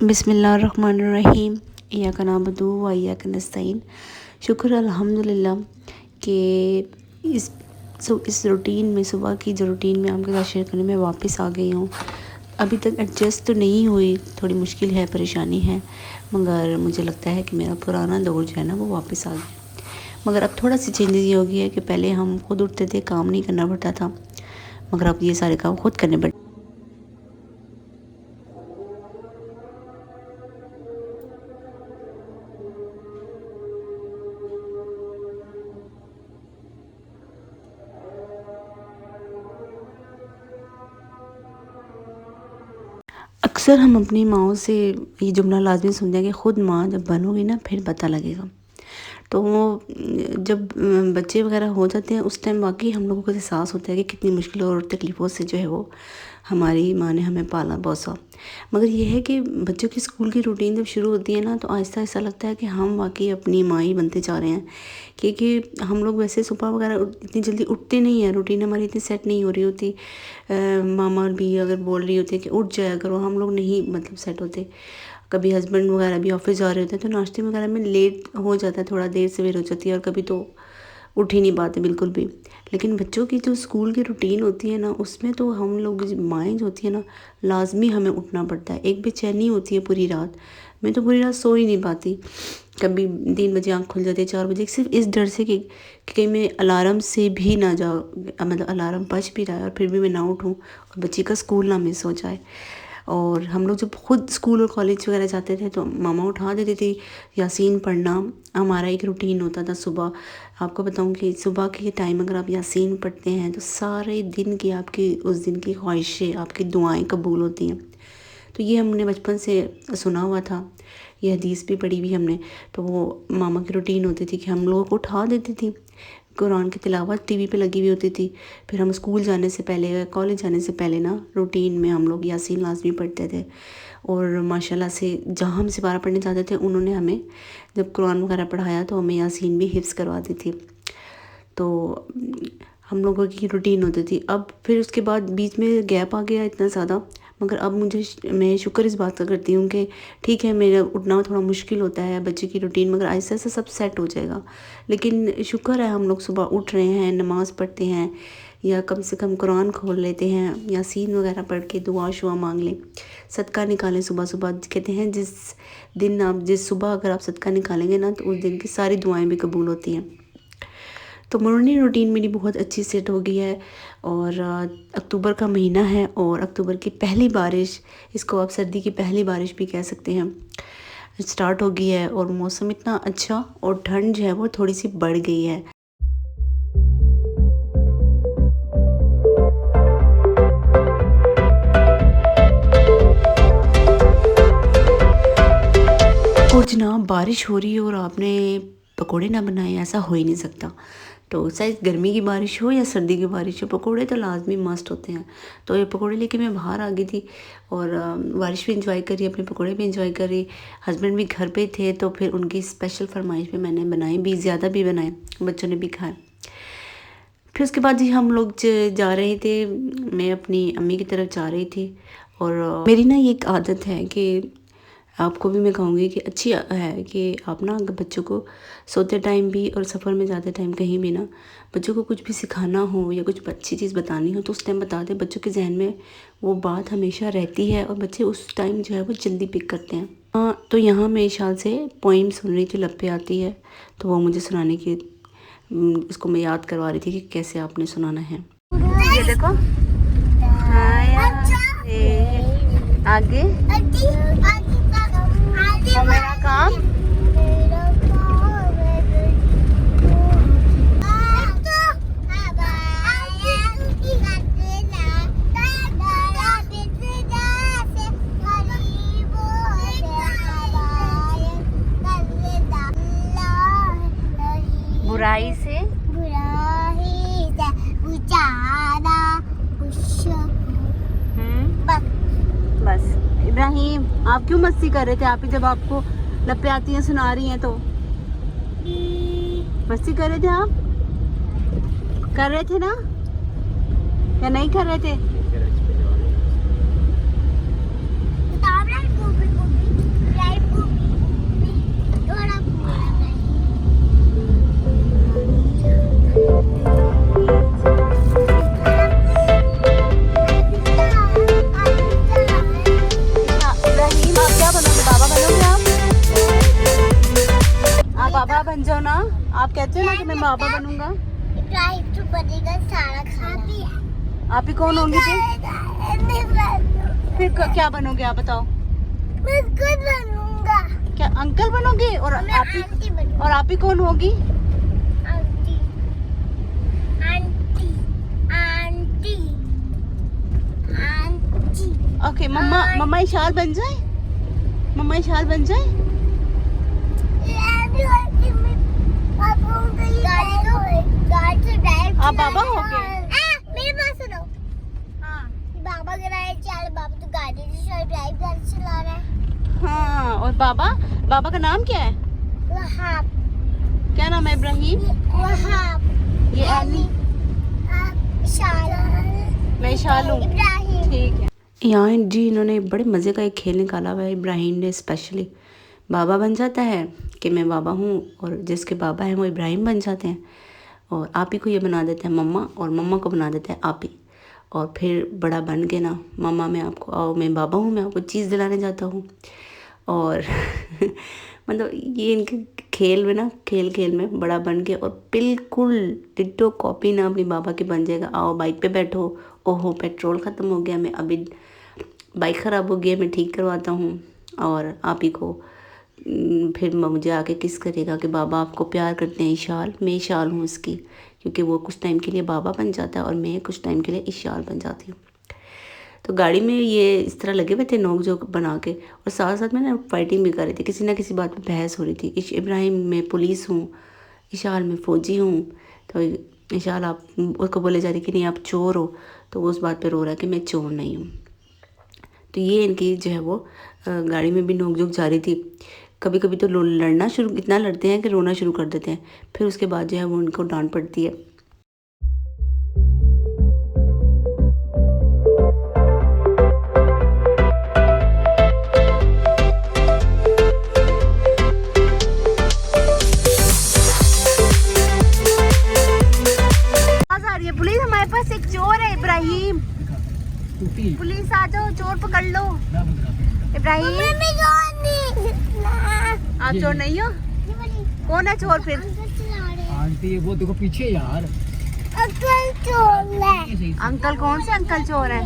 बिस्मिल्लाहिर्रहमानिर्रहीम। इय्याका नअबुदु व इय्याका नस्तईन। शुक्र अल्हम्दुलिल्लाह कि इस रूटीन में, सुबह की जो रूटीन में आपके साथ शेयर करने में वापस आ गई हूँ। अभी तक एडजस्ट तो नहीं हुई, थोड़ी मुश्किल है, परेशानी है, मगर मुझे लगता है कि मेरा पुराना दौर जो है ना वो वापस आ गया। मगर अब थोड़ा सी चेंजेस ये हो गई है कि पहले हम खुद उठते थे, काम नहीं करना पड़ता था, मगर अब ये सारे काम खुद करने पड़ते। अक्सर हम अपनी माँओं से ये जुमला लाज़मी सुनते हैं कि ख़ुद माँ जब बनोगी ना फिर पता लगेगा। तो वो जब बच्चे वगैरह हो जाते हैं उस टाइम वाक़ई हम लोगों को एहसास होता है कि कितनी मुश्किलों और तकलीफ़ों से जो है वो हमारी माँ ने हमें पाला पोसा। मगर ये है कि बच्चों की स्कूल की रूटीन जब शुरू होती है ना तो आहिस्ता ऐसा लगता है कि हम वाक़ई अपनी माँ ही बनते जा रहे हैं, क्योंकि हम लोग वैसे सुबह वगैरह इतनी जल्दी उठते नहीं हैं, रूटीन हमारी इतनी सेट नहीं हो रही होती। मामा भी अगर बोल रही होती है कि उठ जाया करो, हम लोग नहीं मतलब सेट होते। कभी हस्बैंड वगैरह भी ऑफिस जा रहे होते हैं तो नाश्ते वगैरह में लेट हो जाता है, थोड़ा देर सवेर हो जाती है, और कभी तो उठ ही नहीं पाते बिल्कुल भी। लेकिन बच्चों की जो स्कूल की रूटीन होती है ना उसमें तो हम लोग माएँ जो होती है ना लाजमी हमें उठना पड़ता है। एक बेचैनी होती है पूरी रात, मैं तो पूरी रात सो ही नहीं पाती। कभी 3 बजे आँख खुल जाती है, 4 बजे, सिर्फ इस डर से कि कहीं मैं अलार्म से भी ना जाओ, मतलब अलार्म बज भी रहा है और फिर भी मैं ना उठूँ और बच्ची का स्कूल ना मिस हो जाए। और हम लोग जब खुद स्कूल और कॉलेज वगैरह जाते थे तो मामा उठा देती थी। यासीन पढ़ना हमारा एक रूटीन होता था सुबह। आपको बताऊं कि सुबह के टाइम अगर आप यासीन पढ़ते हैं तो सारे दिन की आपकी उस दिन की ख्वाहिशें, आपकी दुआएं कबूल होती हैं। तो ये हमने बचपन से सुना हुआ था, ये हदीस भी पढ़ी हुई हमने। तो वो मामा की रूटीन होती थी कि हम लोगों को उठा देती थी, कुरान की तिलावत टीवी पे लगी हुई होती थी। फिर हम स्कूल जाने से पहले, कॉलेज जाने से पहले ना रूटीन में हम लोग यासीन लाजमी पढ़ते थे। और माशाल्लाह से जहाँ हम सिपारा पढ़ने जाते थे उन्होंने हमें जब कुरान वगैरह पढ़ाया तो हमें यासीन भी हिफ्ज़ करवा दी थी। तो हम लोगों की रूटीन होती थी। अब फिर उसके बाद बीच में गैप आ गया इतना ज़्यादा, मगर अब मैं शुक्र इस बात का करती हूँ कि ठीक है, मेरा उठना थोड़ा मुश्किल होता है बच्चे की रूटीन, मगर आहिस्ता आहिस्ता सब सेट हो जाएगा। लेकिन शुक्र है हम लोग सुबह उठ रहे हैं, नमाज़ पढ़ते हैं, या कम से कम कुरान खोल लेते हैं, यासीन वगैरह पढ़ के दुआ शुआ मांग लें, सदका निकालें सुबह सुबह। कहते हैं जिस सुबह अगर आप सदका निकालेंगे ना तो उस दिन की सारी दुआएं भी कबूल होती हैं। तो मॉर्निंग रूटीन मेरी बहुत अच्छी सेट हो गई है। और अक्टूबर का महीना है और अक्टूबर की पहली बारिश, इसको आप सर्दी की पहली बारिश भी कह सकते हैं, स्टार्ट हो गई है। और मौसम इतना अच्छा और ठंड जो है वो थोड़ी सी बढ़ गई है। और जनाब बारिश हो रही है और आपने पकोड़े ना बनाए, ऐसा हो ही नहीं सकता। तो चाहे गर्मी की बारिश हो या सर्दी की बारिश हो, पकोड़े तो लाजमी मस्ट होते हैं। तो ये पकोड़े लेके मैं बाहर आ गई थी और बारिश भी इंजॉय करी, अपने पकोड़े भी इंजॉय करी। हस्बैंड भी घर पे थे तो फिर उनकी स्पेशल फरमाइश पे मैंने बनाए भी, ज़्यादा भी बनाए, बच्चों ने भी खाए। फिर उसके बाद जी हम लोग जा रहे थे, मैं अपनी अम्मी की तरफ जा रही थी। और मेरी ना ये एक आदत है कि आपको भी मैं कहूँगी कि अच्छी है कि आप ना अगर बच्चों को सोते टाइम भी और सफ़र में जाते टाइम कहीं भी ना बच्चों को कुछ भी सिखाना हो या कुछ अच्छी चीज़ बतानी हो तो उस टाइम बता दें। बच्चों के जहन में वो बात हमेशा रहती है और बच्चे उस टाइम जो है वो जल्दी पिक करते हैं। हाँ, तो यहाँ मैं शाल से पोइम सुन रही थी, लब पे आती है, तो वो मुझे सुनाने की, इसको मैं याद करवा रही थी कि कैसे आपने सुनाना है। ये देखो, आगे मेरा काम बुराई से बस। इब्राहिम, आप क्यों मस्ती कर रहे थे? आप ही जब आपको लपे आती हैं सुना रही हैं तो मस्ती कर रहे थे। आप कर रहे थे ना या नहीं कर रहे थे? आप कहते हो ना कि मैं बाबा बनूंगा। इब्राहिम तो बनेगा सारा खाना। आप ही कौन होंगे फिर क्या बनोगे आप बताओ। मैं खुद बनूंगा। क्या अंकल बनोगे? और आप ही कौन होगी? Aunty aunty aunty aunty. Okay mamma Ishal बन जाए। मम्मा इशाल बन जाए। आप बाबा हो गए। मेरी बात सुनो। हाँ बाबा गिराए चाल बाबा तो गाड़ी से ड्राइव गाड़ी चला रहा है। हाँ और बाबा का नाम क्या है? वहाब। क्या नाम है? इब्राहिम। वहाब। ये अली। मैं इशाल हूँ। ठीक है। यहाँ जी इन्होंने बड़े मज़े का एक खेल निकाला हुआ है। इब्राहिम ने स्पेशली बाबा बन जाता है कि मैं बाबा हूँ, और जिसके बाबा हैं वो इब्राहिम बन जाते हैं, और आप ही को ये बना देते हैं मम्मा, और मम्मा को बना देते हैं आप ही। और फिर बड़ा बन के ना मम्मा मैं आपको आओ मैं बाबा हूँ, मैं आपको चीज़ दिलाने जाता हूँ। और मतलब ये इनके खेल में ना खेल में बड़ा बन के और बिल्कुल डिट्टो कॉपी ना अपनी बाबा की बन जाएगा। आओ बाइक पे बैठो, ओहो पेट्रोल ख़त्म हो गया, मैं अभी बाइक ख़राब हो गई मैं ठीक करवाता हूँ, और आप ही को फिर मुझे आके किस करेगा कि बाबा आपको प्यार करते हैं इशाल। मैं इशाल हूँ उसकी, क्योंकि वो कुछ टाइम के लिए बाबा बन जाता है और मैं कुछ टाइम के लिए इशाल बन जाती हूँ। तो गाड़ी में ये इस तरह लगे हुए थे नोक झोंक बना के, और साथ साथ में ना फाइटिंग भी कर रही थी, किसी ना किसी बात पे बहस हो रही थी। इब्राहिम में पुलिस हूँ, इशाल में फ़ौजी हूँ। तो इशाल आप उसको बोले जा रही कि नहीं आप चोर हो, तो वो उस बात पे रो रहा है कि मैं चोर नहीं हूँ। तो ये इनकी जो है वो गाड़ी में भी नोक झोंक जारी थी। कभी कभी तो लड़ना शुरू, इतना लड़ते हैं कि रोना शुरू कर देते हैं, फिर उसके बाद जो है वो उनको डांट पड़ती है। पुलिस हमारे पास एक चोर है इब्राहिम, पुलिस आ जाओ चोर पकड़ लो। इब्राहिम आप चोर नहीं हो? कौन है चोर फिर? आंटी वो देखो पीछे यार। अंकल चोर है। अंकल कौन से अंकल चोर है?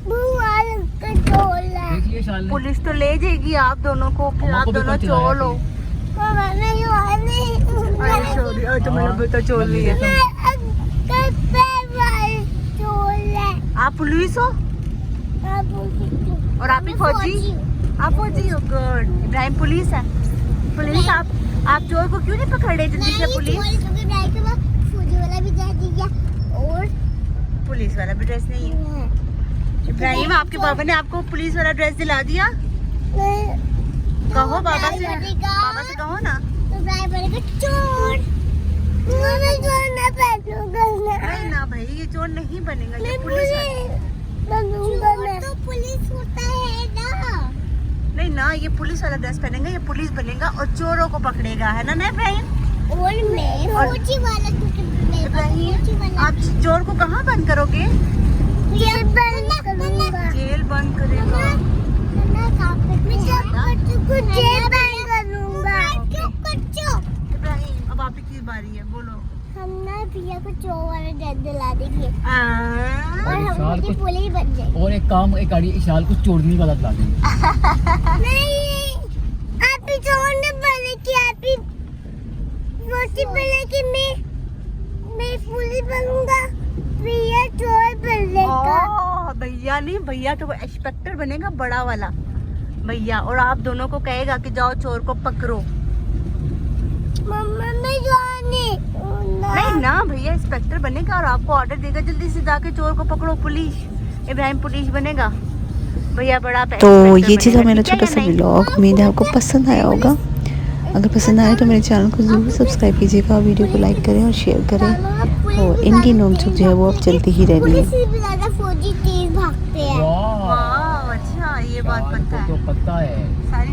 अंकल चोर है। देखिए शाल पुलिस तो ले जाएगी आप दोनों को, फिर आप दोनों चोर हो। तो मैंने तो चोर नहीं है। आप पुलिस हो और आप ही फौजी? आप फौजी हो, गुड। इब्राहिम पुलिस है। पुलिस आप चोर को क्यों नहीं पकड़े जल्दी से? पुलिस फौजी वाला भी ड्रेस दिया और पुलिस वाला भी ड्रेस नहीं है। इब्राहिम आपके बाबा ने आपको पुलिस वाला ड्रेस दिला दिया? कहो बाबा से कहो ना। तो इब्राहिम बनेगा चोर। नहीं ना भाई ये चोर नहीं बनेगा, ये पुलिस वाला। तो पुलिस होता है ना। नहीं ना, ये पुलिस वाला ड्रेस पहनेगा, ये पुलिस बनेगा और चोरों को पकड़ेगा, है ना इब्राहिम? और मैं फौजी वाला, इब्राहिम आप चोर को कहाँ बंद करोगे? जेल बंद करूंगा। जेल बंद करेगा। इब्राहिम अब आप की बारी है, बोलो। हम ना भैया को चोर वाला ड्रेस दिला देंगे और हम पुलिस बन जाएंगे। और एक काम एक गाड़ी इशाल को चोरनी वाला चला देंगे। नहीं आप ही चोर ने बोले कि आप ही बोले कि मैं पुलिस बनूंगा, भैया चोर बनेगा। भैया नहीं, भैया तो इंस्पेक्टर बनेगा बड़ा वाला भैया, और आप दोनों को कहेगा कि जाओ चोर को पकड़ो। मम्मा मैं जाने नहीं ना, भैया इंस्पेक्टर बनेगा और आपको ऑर्डर देगा जल्दी से जाके चोर को पकड़ो। पुलिस इब्राहिम पुलिस बनेगा, भैया बड़ा। तो ये चीज़ मेरा छोटा सा व्लॉग, उम्मीद है आपको पसंद आया होगा। अगर पसंद आए तो मेरे चैनल को ज़रूर सब्सक्राइब कीजिएगा, वीडियो को लाइक करें और शेयर करें, और इनकी नोकझोंक जो है वो अब चलती ही रहनी है। फौजी तेज भागते हैं। वाह अच्छा, ये बात पता है, तो पता है सारी